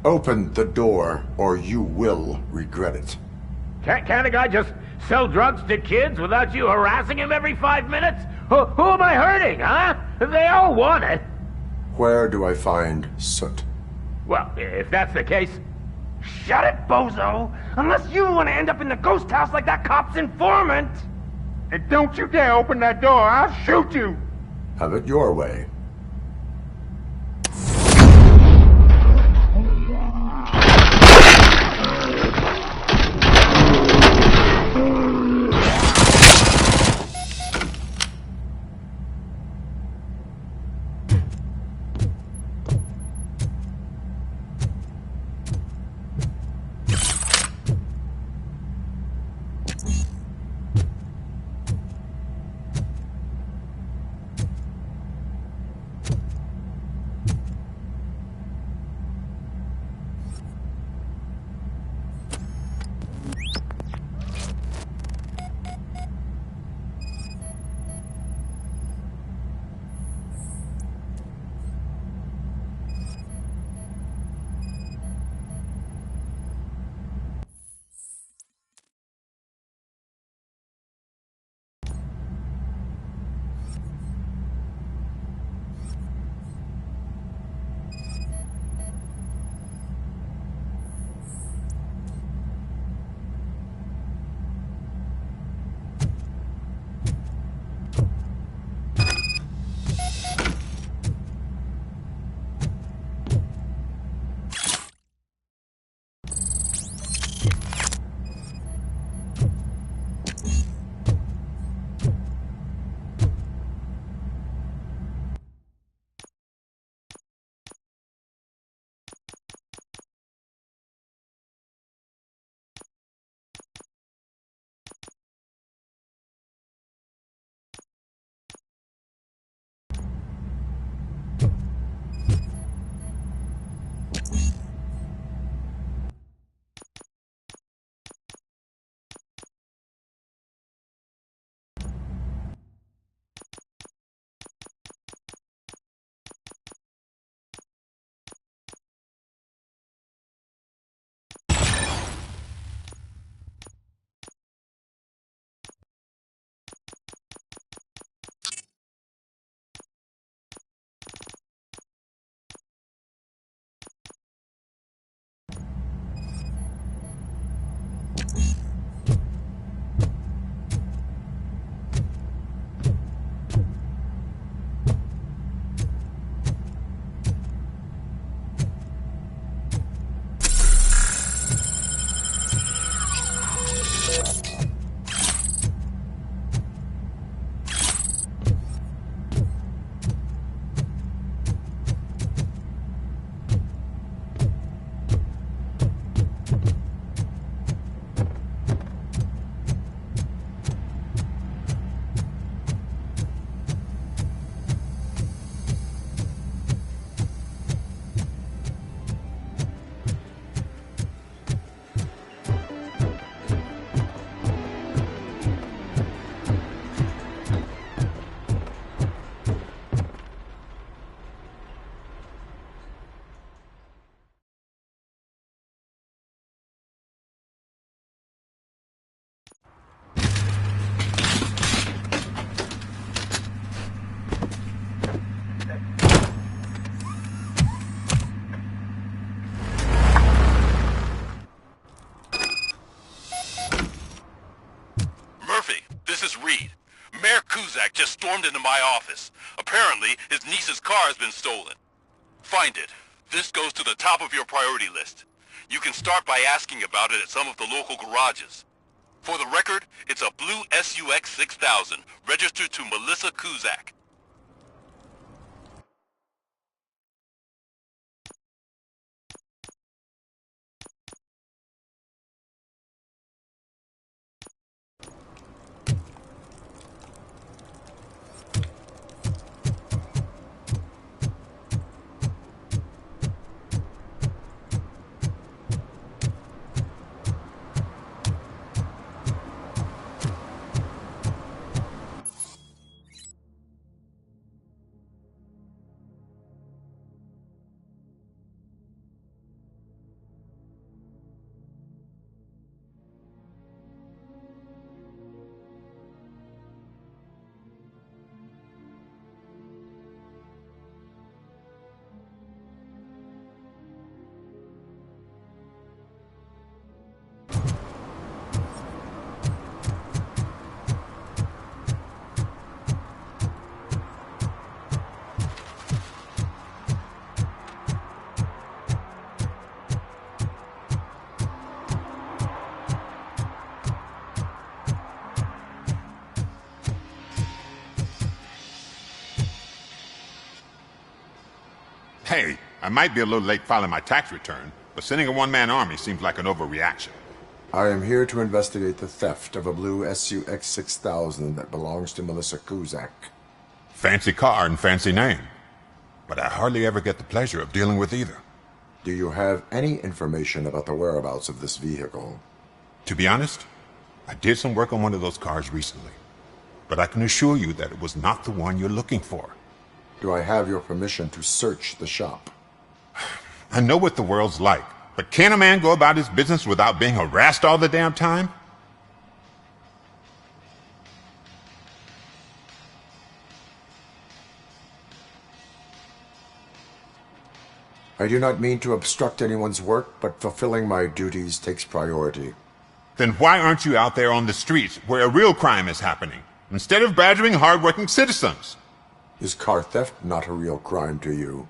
Open the door, or you will regret it. Can't a guy just sell drugs to kids without you harassing him every 5 minutes? Who am I hurting, huh? They all want it. Where do I find Soot? Well, if that's the case... Shut it, bozo! Unless you want to end up in the ghost house like that cop's informant! And don't you dare open that door, I'll shoot you! Have it your way. just stormed into my office. Apparently, his niece's car has been stolen. Find it. This goes to the top of your priority list. You can start by asking about it at some of the local garages. For the record, it's a blue SUX 6000, registered to Melissa Kuzak. Hey, I might be a little late filing my tax return, but sending a one-man army seems like an overreaction. I am here to investigate the theft of a blue SUX 6000 that belongs to Melissa Kuzak. Fancy car and fancy name. But I hardly ever get the pleasure of dealing with either. Do you have any information about the whereabouts of this vehicle? To be honest, I did some work on one of those cars recently. But I can assure you that it was not the one you're looking for. Do I have your permission to search the shop? I know what the world's like, but can a man go about his business without being harassed all the damn time? I do not mean to obstruct anyone's work, but fulfilling my duties takes priority. Then why aren't you out there on the streets where a real crime is happening, instead of badgering hard-working citizens? Is car theft not a real crime to you?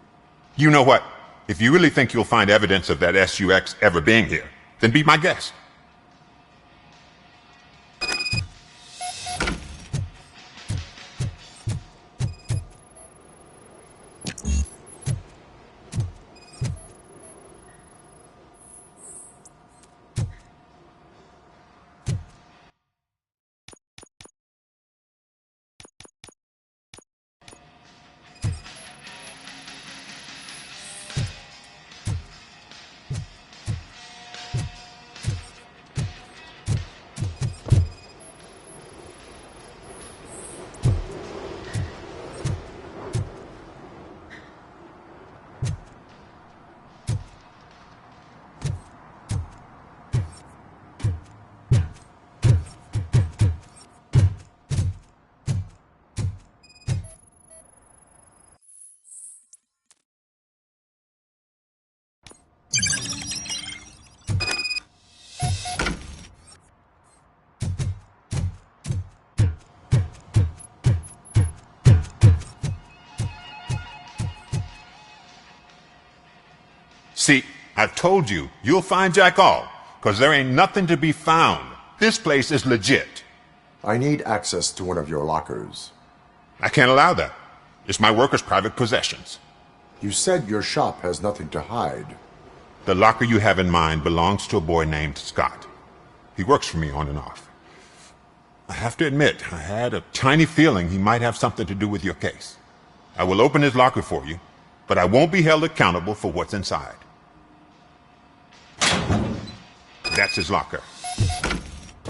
You know what? If you really think you'll find evidence of that SUX ever being here, then be my guest. See, I've told you, you'll find Jack All, because there ain't nothing to be found. This place is legit. I need access to one of your lockers. I can't allow that. It's my workers' private possessions. You said your shop has nothing to hide. The locker you have in mind belongs to a boy named Scott. He works for me on and off. I have to admit, I had a tiny feeling he might have something to do with your case. I will open his locker for you, but I won't be held accountable for what's inside. That's his locker.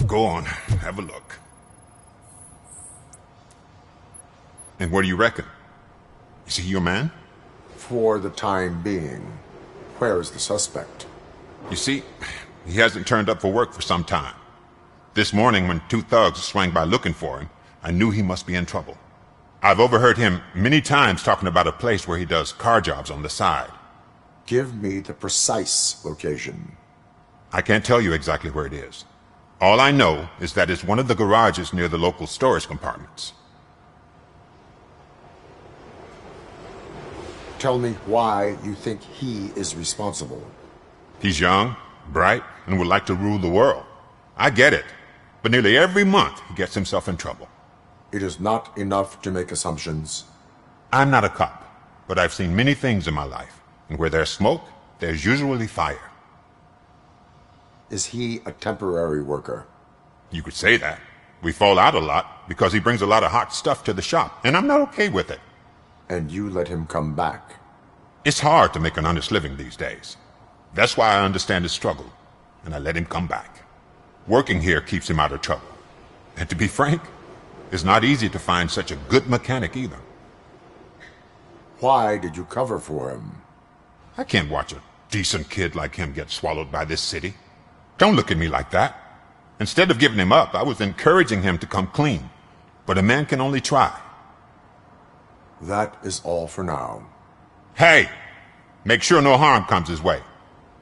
Go on, have a look. And what do you reckon? Is he your man? For the time being. Where is the suspect? You see, he hasn't turned up for work for some time. This morning, when two thugs swang by looking for him, I knew he must be in trouble. I've overheard him many times talking about a place where he does car jobs on the side. Give me the precise location. I can't tell you exactly where it is. All I know is that it's one of the garages near the local storage compartments. Tell me why you think he is responsible. He's young, bright, and would like to rule the world. I get it. But nearly every month he gets himself in trouble. It is not enough to make assumptions. I'm not a cop, but I've seen many things in my life. And where there's smoke, there's usually fire. Is he a temporary worker? You could say that. We fall out a lot because he brings a lot of hot stuff to the shop, and I'm not okay with it. And you let him come back? It's hard to make an honest living these days. That's why I understand his struggle, and I let him come back. Working here keeps him out of trouble. And to be frank, it's not easy to find such a good mechanic either. Why did you cover for him? I can't watch a decent kid like him get swallowed by this city. Don't look at me like that. Instead of giving him up, I was encouraging him to come clean. But a man can only try. That is all for now. Hey! Make sure no harm comes his way.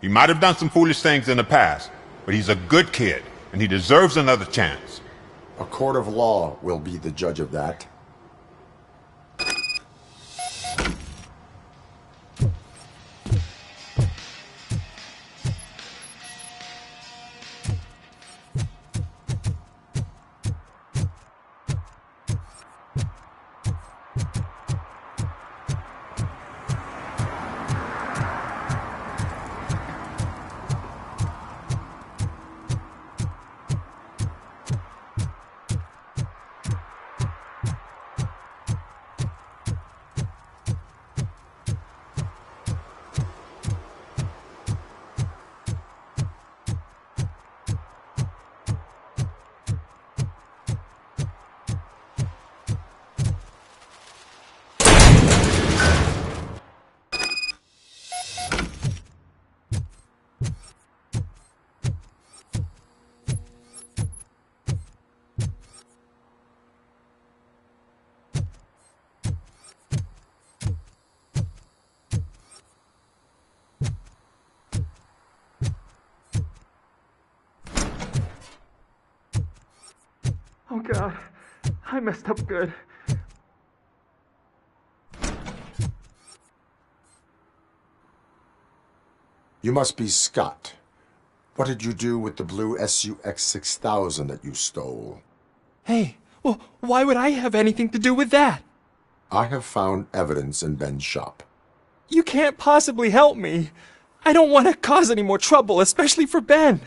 He might have done some foolish things in the past, but he's a good kid, and he deserves another chance. A court of law will be the judge of that. God. I messed up good. You must be Scott. What did you do with the blue SUX 6000 that you stole? Hey, well, why would I have anything to do with that? I have found evidence in Ben's shop. You can't possibly help me. I don't want to cause any more trouble, especially for Ben.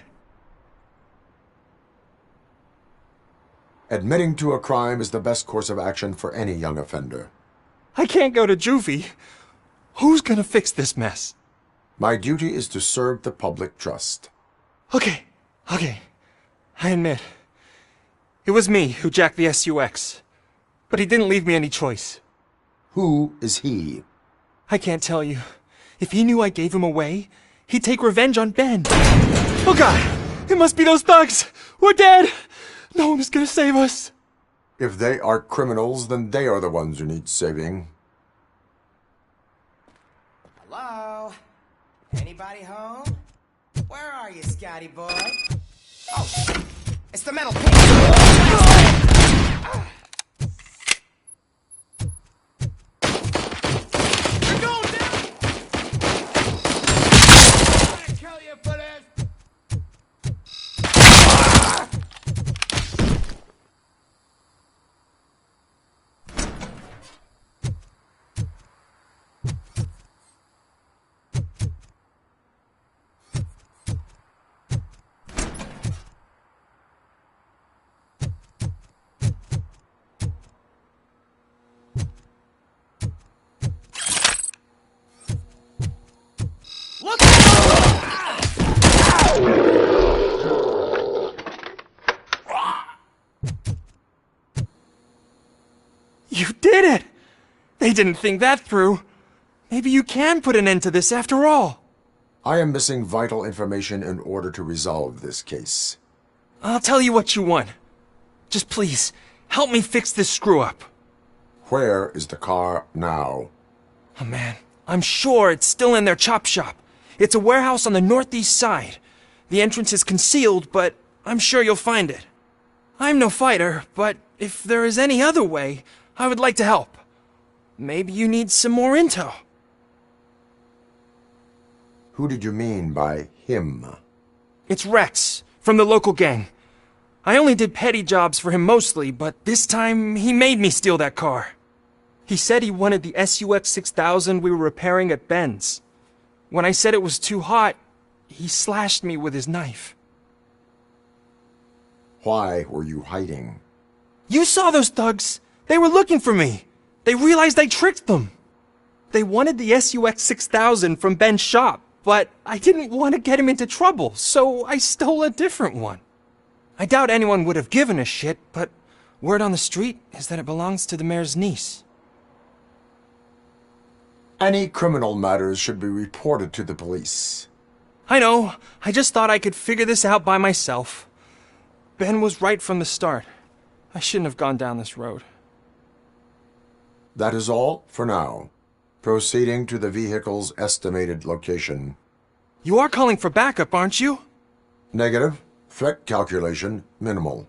Admitting to a crime is the best course of action for any young offender. I can't go to juvie. Who's gonna fix this mess? My duty is to serve the public trust. Okay. I admit. It was me who jacked the SUX. But he didn't leave me any choice. Who is he? I can't tell you. If he knew I gave him away, he'd take revenge on Ben. Oh God! It must be those thugs! We're dead! No one is gonna save us. If they are criminals, then they are the ones who need saving. Hello? Anybody home? Where are you, Scotty boy? Oh, it's the metal pig! You're going down! I'm gonna kill you for this! You did it! They didn't think that through. Maybe you can put an end to this after all. I am missing vital information in order to resolve this case. I'll tell you what you want. Just please, help me fix this screw-up. Where is the car now? Oh man, I'm sure it's still in their chop shop. It's a warehouse on the northeast side. The entrance is concealed, but I'm sure you'll find it. I'm no fighter, but if there is any other way, I would like to help. Maybe you need some more intel. Who did you mean by him? It's Rex, from the local gang. I only did petty jobs for him mostly, but this time he made me steal that car. He said he wanted the SUX 6000 we were repairing at Ben's. When I said it was too hot, he slashed me with his knife. Why were you hiding? You saw those thugs! They were looking for me! They realized I tricked them! They wanted the SUX 6000 from Ben's shop, but I didn't want to get him into trouble, so I stole a different one. I doubt anyone would have given a shit, but word on the street is that it belongs to the mayor's niece. Any criminal matters should be reported to the police. I know. I just thought I could figure this out by myself. Ben was right from the start. I shouldn't have gone down this road. That is all for now. Proceeding to the vehicle's estimated location. You are calling for backup, aren't you? Negative. Threat calculation minimal.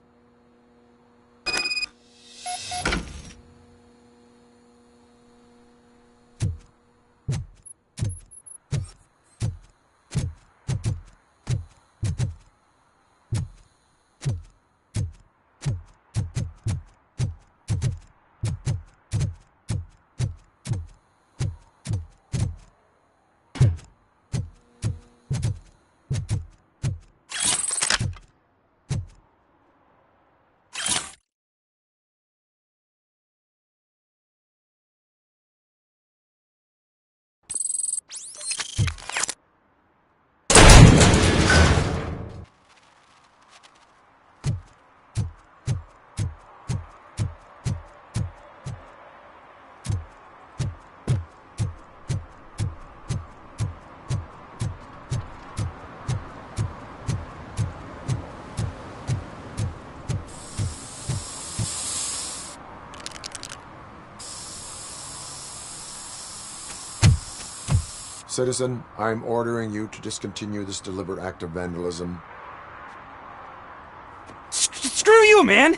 Citizen, I'm ordering you to discontinue this deliberate act of vandalism. Screw you, man!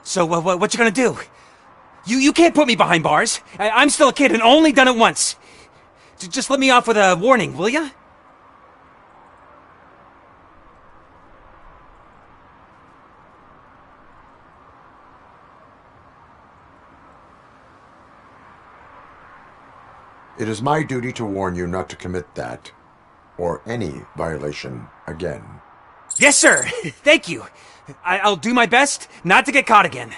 So, what you gonna do? You can't put me behind bars. I'm still a kid and only done it once. Just let me off with a warning, will ya? It is my duty to warn you not to commit that, or any violation, again. Yes, sir. Thank you. I'll do my best not to get caught again.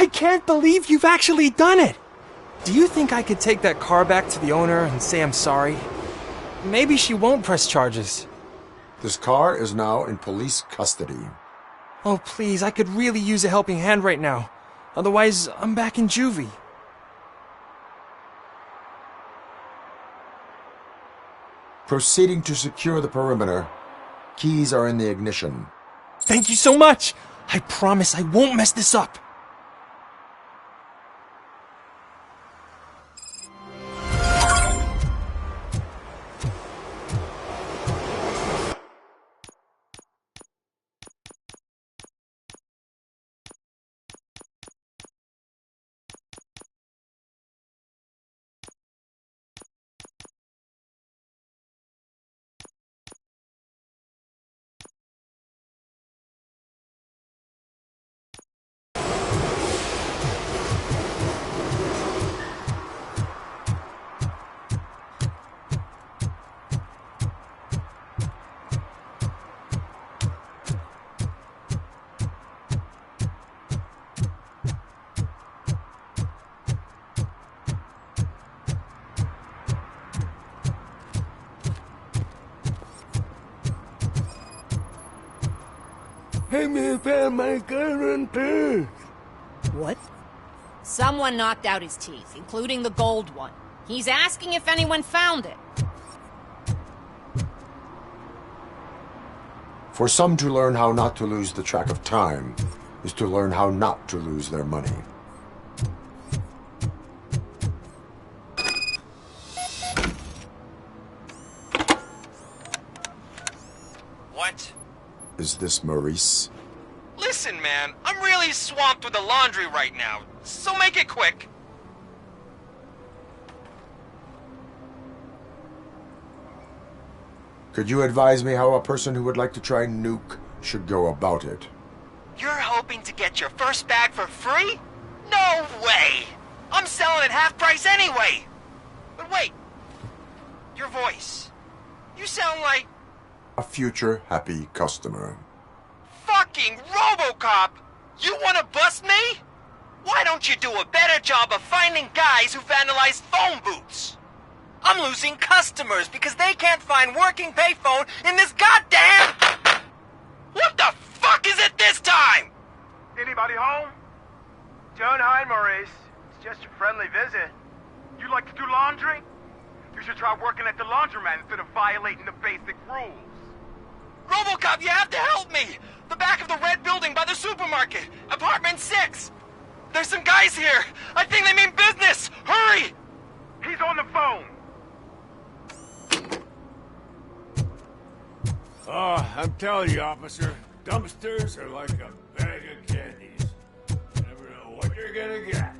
I can't believe you've actually done it! Do you think I could take that car back to the owner and say I'm sorry? Maybe she won't press charges. This car is now in police custody. Oh, please, I could really use a helping hand right now. Otherwise, I'm back in juvie. Proceeding to secure the perimeter. Keys are in the ignition. Thank you so much! I promise I won't mess this up. What? Someone knocked out his teeth, including the gold one. He's asking if anyone found it. For some to learn how not to lose the track of time is to learn how not to lose their money. What? Is this Maurice? Listen, man, I'm really swamped with the laundry right now, so make it quick. Could you advise me how a person who would like to try nuke should go about it? You're hoping to get your first bag for free? No way! I'm selling at half price anyway! But wait, your voice. You sound like... A future happy customer. Fucking RoboCop! You wanna bust me? Why don't you do a better job of finding guys who vandalize phone booths? I'm losing customers because they can't find working payphone in this goddamn... What the fuck is it this time? Anybody home? Don't hide, Maurice. It's just a friendly visit. You like to do laundry? You should try working at the laundromat instead of violating the basic rules. RoboCop, you have to help me! The back of the red building by the supermarket. Apartment 6. There's some guys here. I think they mean business. Hurry! He's on the phone. Oh, I'm telling you, officer, dumpsters are like a bag of candies. You never know what you're gonna get.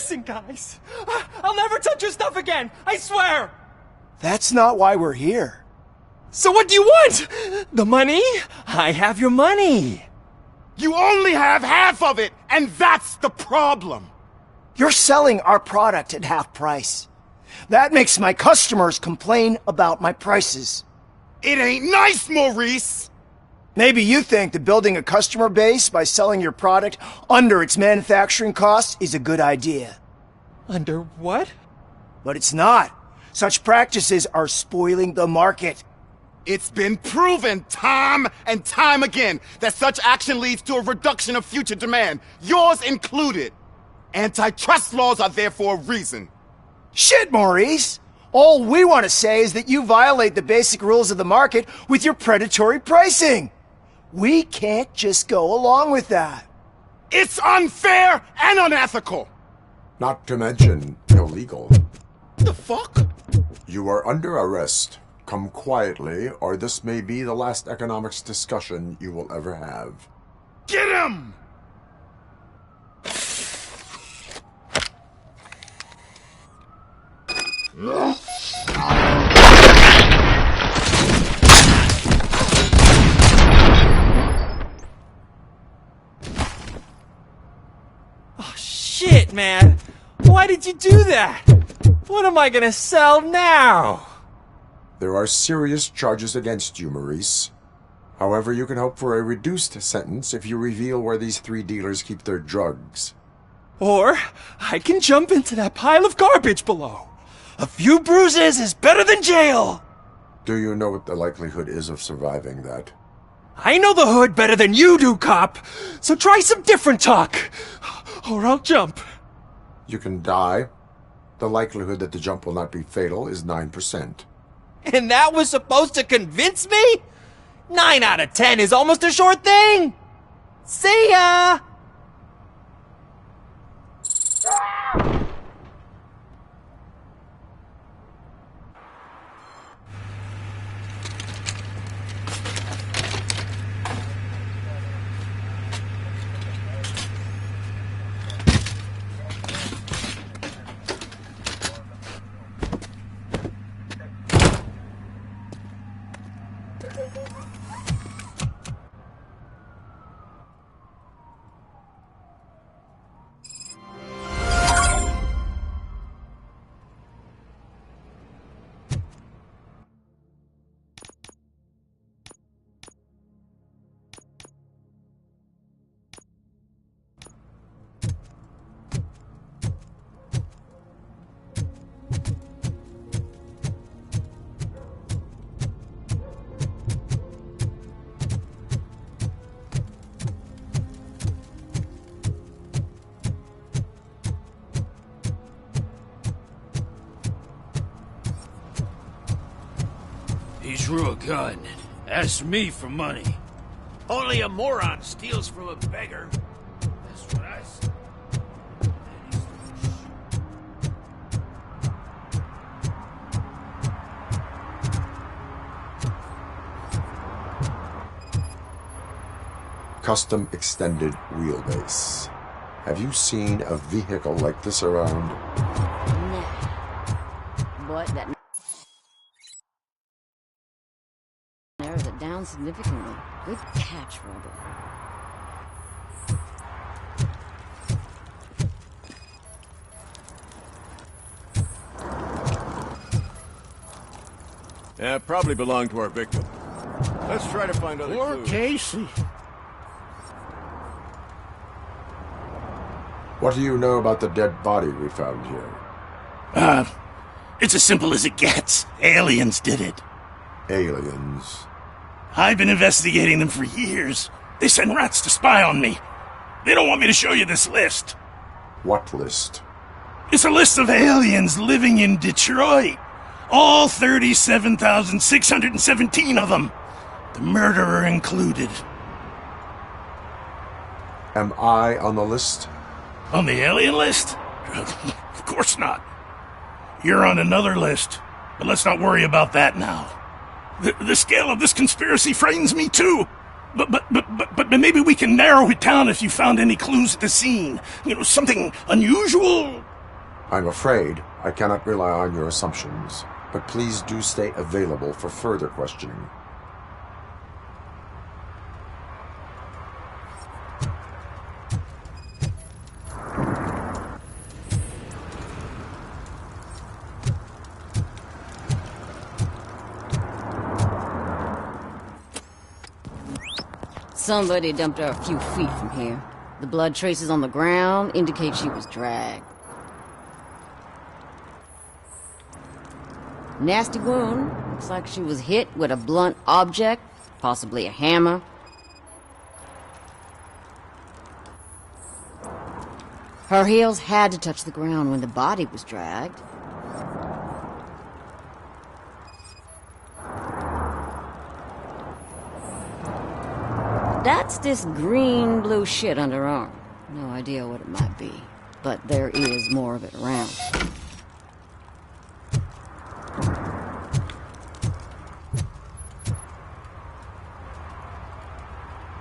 Listen, guys. I'll never touch your stuff again. I swear. That's not why we're here. So what do you want? The money? I have your money. You only have half of it, and that's the problem. You're selling our product at half price. That makes my customers complain about my prices. It ain't nice, Maurice! Maybe you think that building a customer base by selling your product under its manufacturing costs is a good idea. Under what? But it's not. Such practices are spoiling the market. It's been proven time and time again that such action leads to a reduction of future demand, yours included. Antitrust laws are there for a reason. Shit, Maurice! All we want to say is that you violate the basic rules of the market with your predatory pricing. We can't just go along with that. It's unfair and unethical! Not to mention illegal. The fuck? You are under arrest. Come quietly, or this may be the last economics discussion you will ever have. Get him! Oh, shit, man. Why did you do that? What am I gonna sell now? There are serious charges against you, Maurice. However, you can hope for a reduced sentence if you reveal where these 3 dealers keep their drugs. Or I can jump into that pile of garbage below. A few bruises is better than jail. Do you know what the likelihood is of surviving that? I know the hood better than you do, cop. So try some different talk. Or I'll jump. You can die. The likelihood that the jump will not be fatal is 9%. And that was supposed to convince me? 9 out of 10 is almost a sure thing. See ya! He drew a gun, asked me for money. Only a moron steals from a beggar. That's what I said. Custom extended wheelbase. Have you seen a vehicle like this around? Nah. But that narrows it down significantly. Good catch, Robo. Yeah, probably belonged to our victim. Let's try to find other Poor clues. Casey. What do you know about the dead body we found here? It's as simple as it gets. Aliens did it. Aliens. I've been investigating them for years. They send rats to spy on me. They don't want me to show you this list. What list? It's a list of aliens living in Detroit. All 37,617 of them. The murderer included. Am I on the list? On the alien list? Of course not. You're on another list, but let's not worry about that now. The scale of this conspiracy frightens me too. But maybe we can narrow it down if you found any clues at the scene. You know, something unusual. I'm afraid I cannot rely on your assumptions. but please do stay available for further questioning. Somebody dumped her a few feet from here. The blood traces on the ground indicate she was dragged. Nasty wound. Looks like she was hit with a blunt object, possibly a hammer. Her heels had to touch the ground when the body was dragged. That's this green-blue shit under her arm. No idea what it might be, but there is more of it around.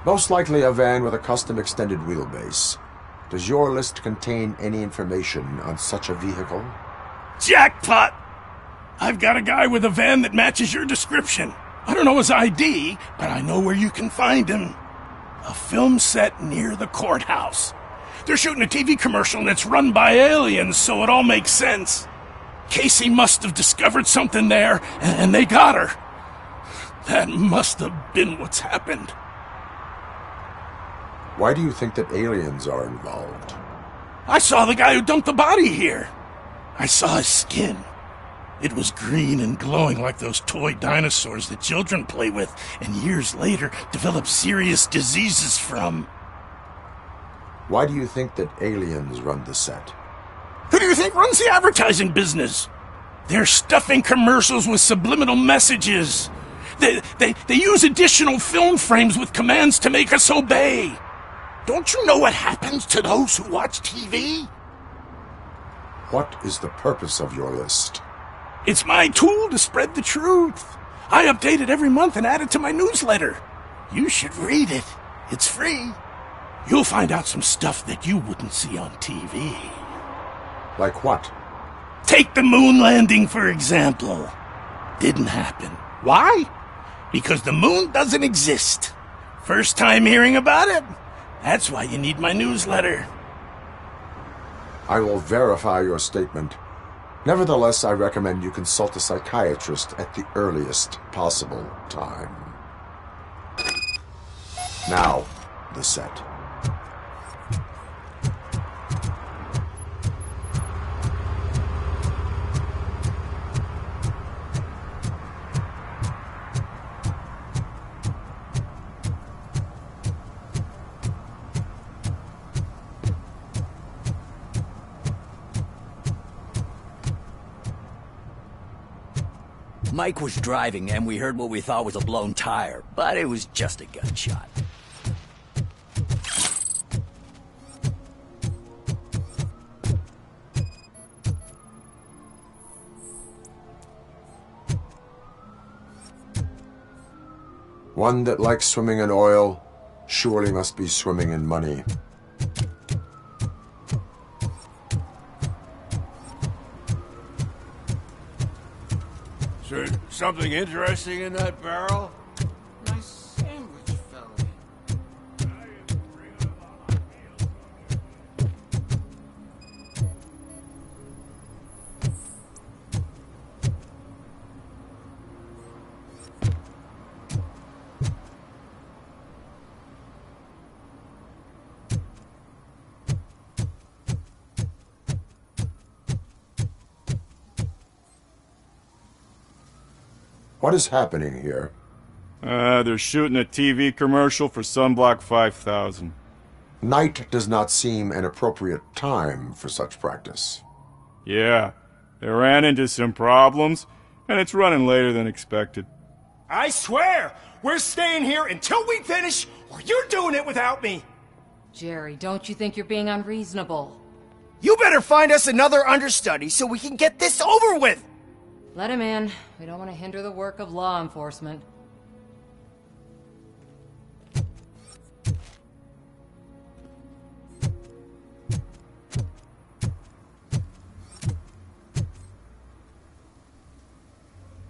Most likely a van with a custom extended wheelbase. Does your list contain any information on such a vehicle? Jackpot! I've got a guy with a van that matches your description. I don't know his ID, but I know where you can find him. A film set near the courthouse. They're shooting a TV commercial that's run by aliens, so it all makes sense. Casey must have discovered something there, and they got her. That must have been what's happened. Why do you think that aliens are involved? I saw the guy who dumped the body here. I saw his skin. It was green and glowing like those toy dinosaurs that children play with, and years later develop serious diseases from. Why do you think that aliens run the set? Who do you think runs the advertising business? They're stuffing commercials with subliminal messages. They use additional film frames with commands to make us obey. Don't you know what happens to those who watch TV? What is the purpose of your list? It's my tool to spread the truth. I update it every month and add it to my newsletter. You should read it. It's free. You'll find out some stuff that you wouldn't see on TV. Like what? Take the moon landing, for example. Didn't happen. Why? Because the moon doesn't exist. First time hearing about it? That's why you need my newsletter. I will verify your statement. Nevertheless, I recommend you consult a psychiatrist at the earliest possible time. Now, the set. Mike was driving, and we heard what we thought was a blown tire, but it was just a gunshot. One that likes swimming in oil surely must be swimming in money. Is there something interesting in that barrel? Nice sandwich, fella. What is happening here? They're shooting a TV commercial for Sunblock 5000. Night does not seem an appropriate time for such practice. Yeah, they ran into some problems, and it's running later than expected. I swear, we're staying here until we finish, or you're doing it without me. Jerry, don't you think you're being unreasonable? You better find us another understudy so we can get this over with. Let him in. We don't want to hinder the work of law enforcement.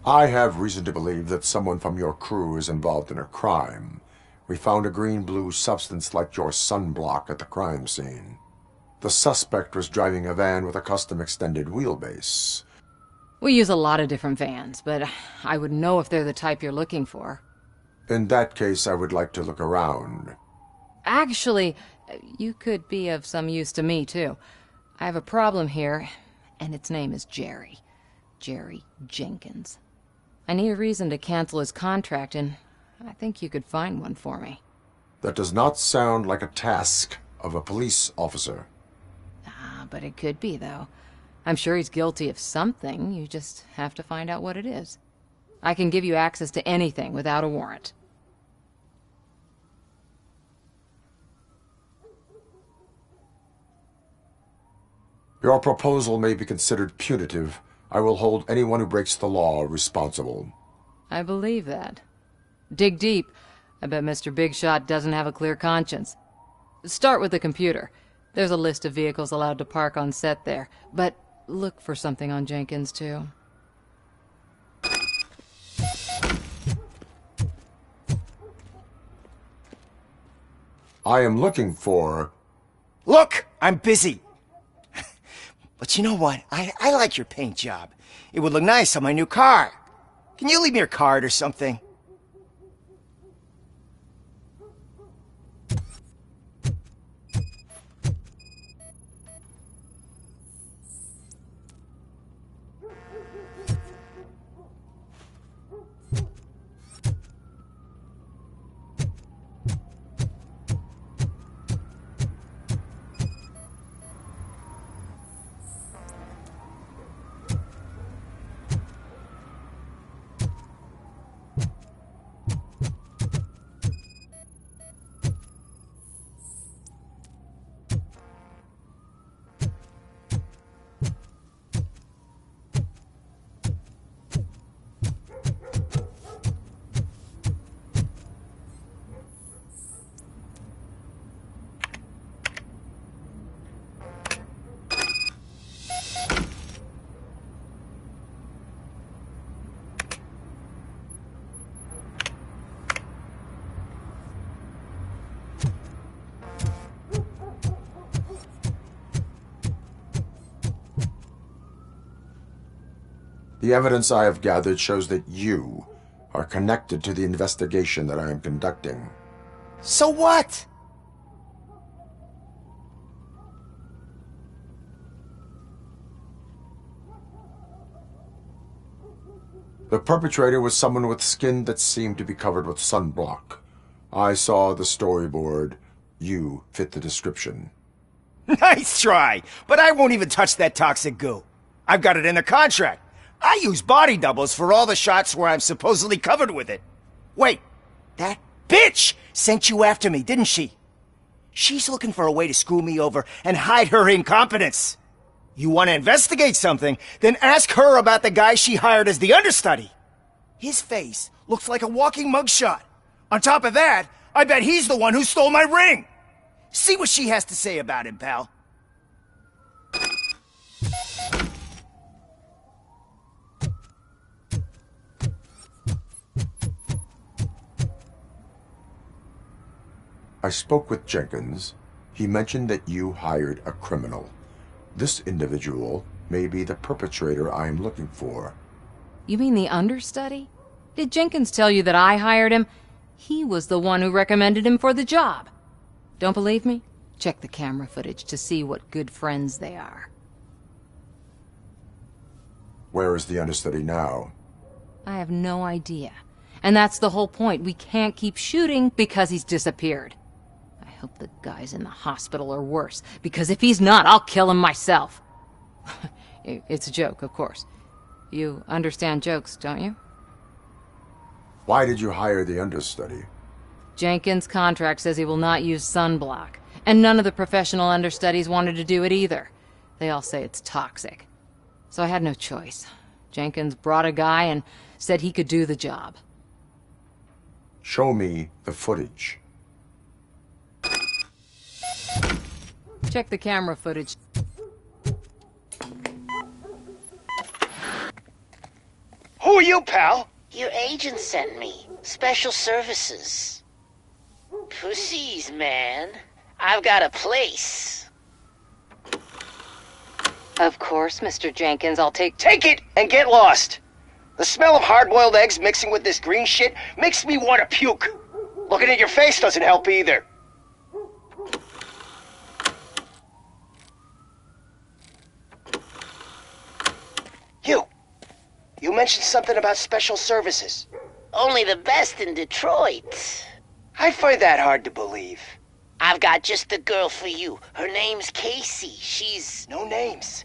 I have reason to believe that someone from your crew is involved in a crime. We found a green-blue substance like your sunblock at the crime scene. The suspect was driving a van with a custom extended wheelbase. We use a lot of different vans, but I wouldn't know if they're the type you're looking for. In that case, I would like to look around. Actually, you could be of some use to me, too. I have a problem here, and its name is Jerry. Jerry Jenkins. I need a reason to cancel his contract, and I think you could find one for me. That does not sound like a task of a police officer. But it could be, though. I'm sure he's guilty of something. You just have to find out what it is. I can give you access to anything without a warrant. Your proposal may be considered punitive. I will hold anyone who breaks the law responsible. I believe that. Dig deep. I bet Mr. Big Shot doesn't have a clear conscience. Start with the computer. There's a list of vehicles allowed to park on set there, but look for something on Jenkins, too. I am looking for... Look, I'm busy. But you know what? I like your paint job. It would look nice on my new car. Can you leave me your card or something? The evidence I have gathered shows that you are connected to the investigation that I am conducting. So what? The perpetrator was someone with skin that seemed to be covered with sunblock. I saw the storyboard. You fit the description. Nice try, but I won't even touch that toxic goo. I've got it in the contract. I use body doubles for all the shots where I'm supposedly covered with it. Wait, that bitch sent you after me, didn't she? She's looking for a way to screw me over and hide her incompetence. You want to investigate something, then ask her about the guy she hired as the understudy. His face looks like a walking mugshot. On top of that, I bet he's the one who stole my ring. See what she has to say about him, pal. I spoke with Jenkins. He mentioned that you hired a criminal. This individual may be the perpetrator I am looking for. You mean the understudy? Did Jenkins tell you that I hired him? He was the one who recommended him for the job. Don't believe me? Check the camera footage to see what good friends they are. Where is the understudy now? I have no idea. And that's the whole point. We can't keep shooting because he's disappeared. I hope the guy's in the hospital or worse, because if he's not, I'll kill him myself. It's a joke, of course. You understand jokes, don't you? Why did you hire the understudy? Jenkins' contract says he will not use sunblock, and none of the professional understudies wanted to do it either. They all say it's toxic. So I had no choice. Jenkins brought a guy and said he could do the job. Show me the footage. Check the camera footage. Who are you, pal? Your agent sent me. Special services. Pussies, man. I've got a place. Of course, Mr. Jenkins, I'll take... Take it and get lost! The smell of hard-boiled eggs mixing with this green shit makes me want to puke. Looking at your face doesn't help either. You mentioned something about special services. Only the best in Detroit. I find that hard to believe. I've got just the girl for you. Her name's Casey. She's... No names.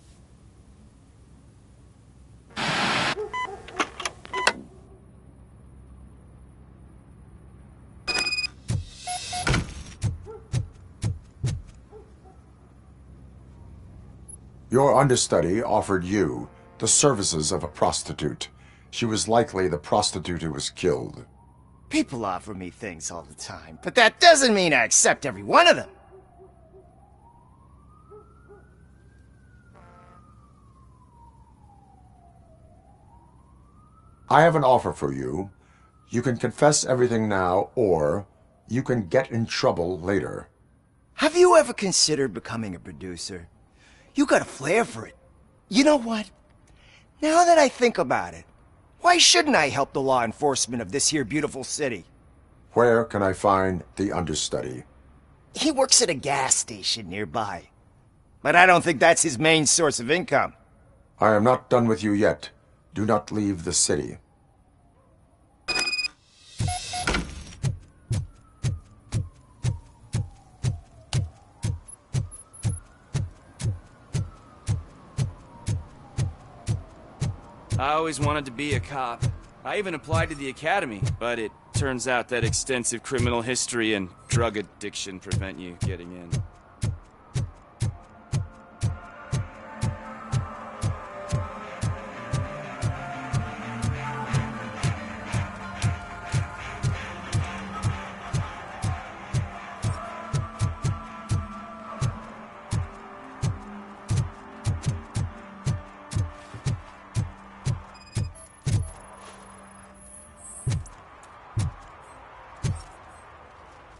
Your understudy offered you the services of a prostitute. She was likely the prostitute who was killed. People offer me things all the time, but that doesn't mean I accept every one of them. I have an offer for you. You can confess everything now, or you can get in trouble later. Have you ever considered becoming a producer? You got a flair for it. You know what? Now that I think about it, why shouldn't I help the law enforcement of this here beautiful city? Where can I find the understudy? He works at a gas station nearby. But I don't think that's his main source of income. I am not done with you yet. Do not leave the city. I always wanted to be a cop. I even applied to the academy, but it turns out that extensive criminal history and drug addiction prevent you getting in.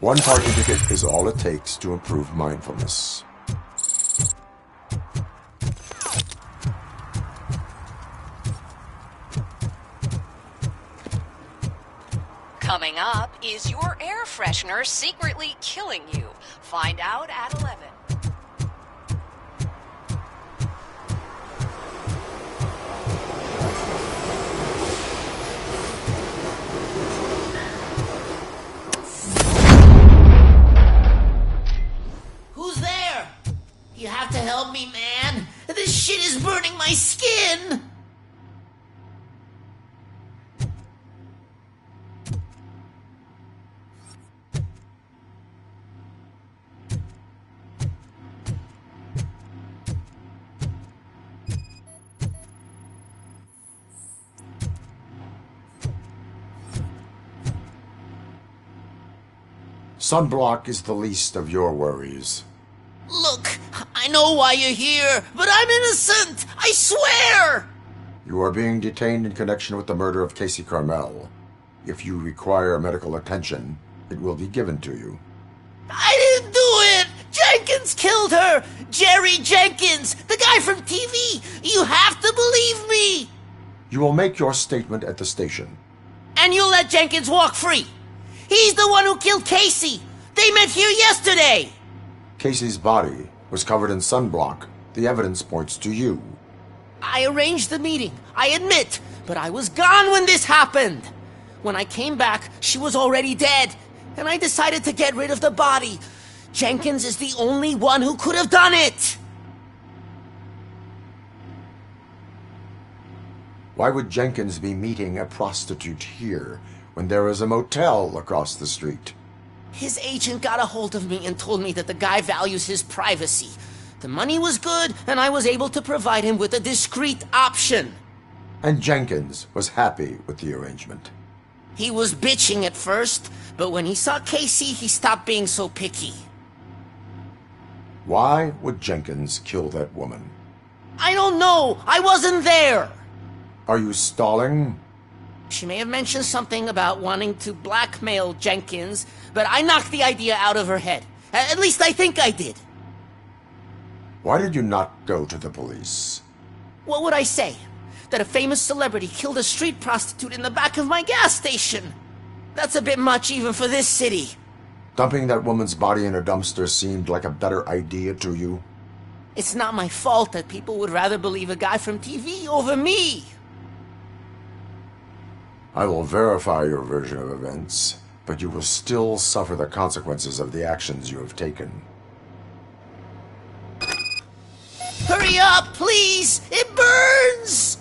One parking ticket is all it takes to improve mindfulness. Coming up, is your air freshener secretly killing you? Find out at 11. Who's there? You have to help me, man. This shit is burning my skin. Sunblock is the least of your worries. Look, I know why you're here, but I'm innocent! I swear! You are being detained in connection with the murder of Casey Carmel. If you require medical attention, it will be given to you. I didn't do it! Jenkins killed her! Jerry Jenkins! The guy from TV! You have to believe me! You will make your statement at the station. And you'll let Jenkins walk free! He's the one who killed Casey! They met here yesterday! Casey's body was covered in sunblock. The evidence points to you. I arranged the meeting, I admit, but I was gone when this happened. When I came back, she was already dead, and I decided to get rid of the body. Jenkins is the only one who could have done it! Why would Jenkins be meeting a prostitute here when there is a motel across the street? His agent got a hold of me and told me that the guy values his privacy. The money was good, and I was able to provide him with a discreet option. And Jenkins was happy with the arrangement. He was bitching at first, but when he saw Casey, he stopped being so picky. Why would Jenkins kill that woman? I don't know! I wasn't there! Are you stalling? She may have mentioned something about wanting to blackmail Jenkins, but I knocked the idea out of her head. At least I think I did. Why did you not go to the police? What would I say? That a famous celebrity killed a street prostitute in the back of my gas station? That's a bit much even for this city. Dumping that woman's body in a dumpster seemed like a better idea to you? It's not my fault that people would rather believe a guy from TV over me. I will verify your version of events, but you will still suffer the consequences of the actions you have taken. Hurry up, please! It burns!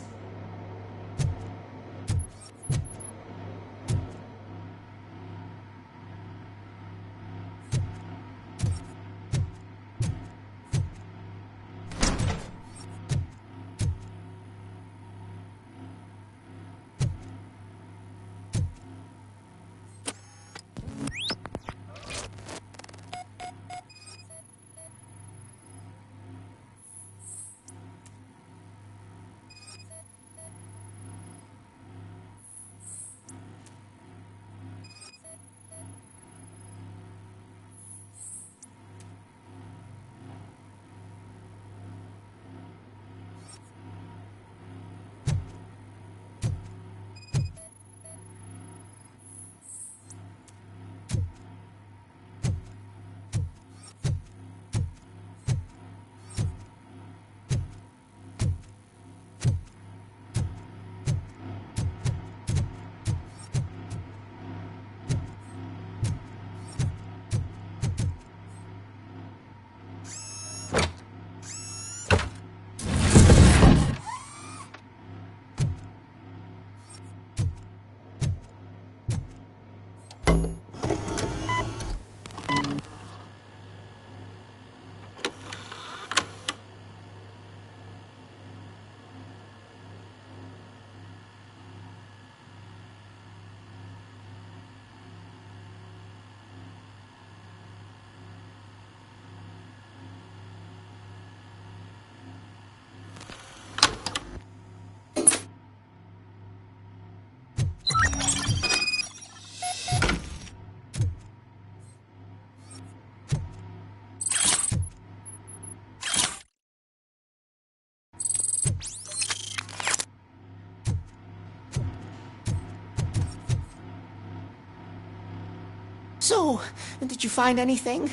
So, did you find anything?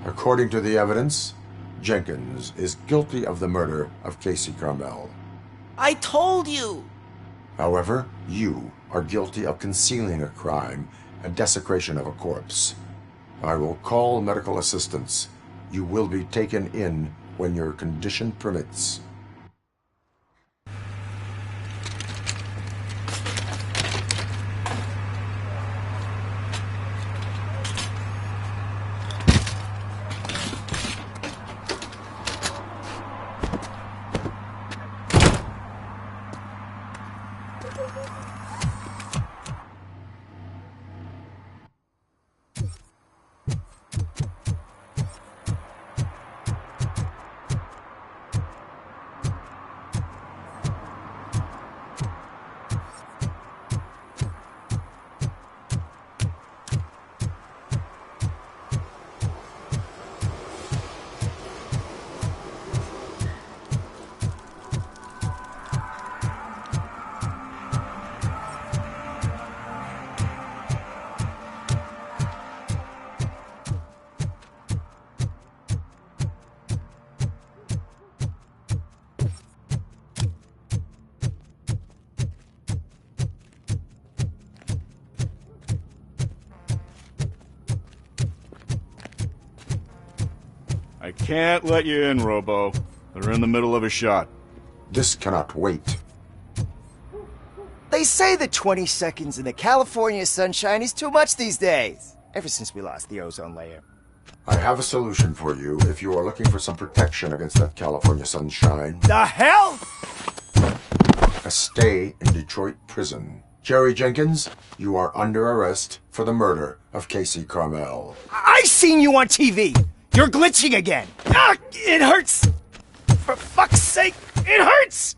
According to the evidence, Jenkins is guilty of the murder of Casey Carmel. I told you! However, you are guilty of concealing a crime and desecration of a corpse. I will call medical assistance. You will be taken in when your condition permits. I can't let you in, Robo. They're in the middle of a shot. This cannot wait. They say that 20 seconds in the California sunshine is too much these days. Ever since we lost the ozone layer. I have a solution for you if you are looking for some protection against that California sunshine. The hell? A stay in Detroit prison. Jerry Jenkins, you are under arrest for the murder of Casey Carmel. I seen you on TV. You're glitching again. Ah, it hurts. For fuck's sake, it hurts.